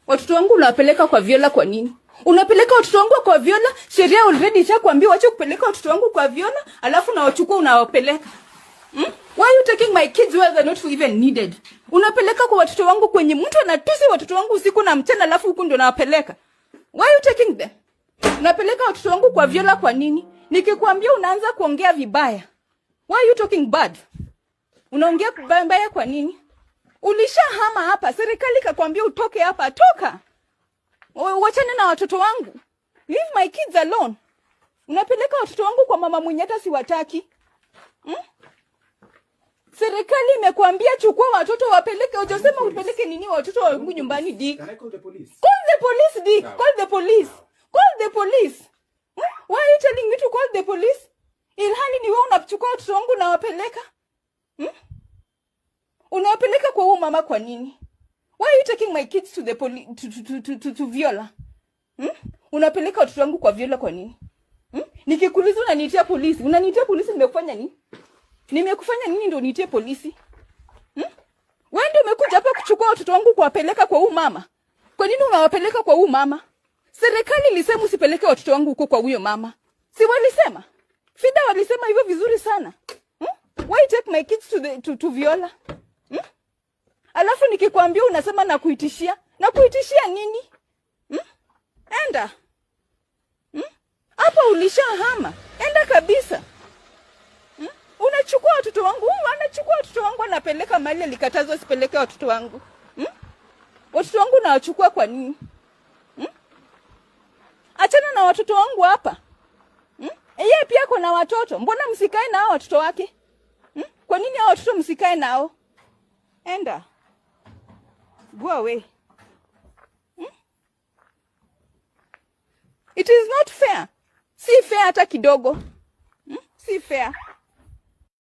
Watoto wangu unawapeleka kwa Viola kwa nini? Unapeleka watoto wangu kwa Viola, sheria already ishakwambia wacha kupeleka watoto wangu kwa Viola, alafu na wachukua unawapeleka. Why are you taking my kids where they're not even needed? Unapeleka kwa watoto wangu kwenye mtu anatusi watoto wangu usiku na mchana, alafu huku ndio nawapeleka. Why are you taking them? Unapeleka watoto wangu kwa Viola kwa nini? Nikikwambia unaanza kuongea vibaya. Why are you talking bad? Unaongea vibaya kwa nini? Ulishahama hapa, serikali kakwambia utoke hapa, toka. Wachane na watoto wangu. Leave my kids alone. Unapeleka watoto wangu kwa mama mwenye hata siwataki. Serikali imekuambia chukua watoto wapeleke, hujasema upeleke nini watoto wangu nyumbani, Dick. Can I call the police? Call the police, Dick. No. Call the police. Call the police. Why are you telling me to call the police? Ilhali ni wewe unachukua watoto wangu na wapeleka. Unawapeleka kwa huyu mama kwa nini? Why are you taking my kids to the to Viola? Unapeleka watoto wangu kwa Viola kwa nini? Nikikuuliza unaniitia polisi. Unaniitia polisi nimekufanya nini? Nimekufanya nini ndio niitie polisi? Wewe ndio umekuja hapa kuchukua watoto wangu kuwapeleka kwa huyu mama. Kwa nini unawapeleka kwa huyu mama? Serikali ilisema usipeleke watoto wangu huko kwa huyo mama. Si walisema? Fida walisema hivyo vizuri sana. Why take my kids to Viola? Alafu nikikwambia unasema na kuitishia. Na kuitishia nini? Enda. Hapa ulishahama. Enda kabisa. Unachukua watoto wangu, anachukua watoto wangu anapeleka mahali alikatazwa sipeleke watoto wangu. Watoto wangu nawachukua kwa nini? Achana na watoto wangu hapa. Yeye pia kuna watoto. Mbona msikae na hao watoto wake? Kwa nini hao watoto msikae nao? Enda. Go away. It is not fair. Si fair hata kidogo. Si fair.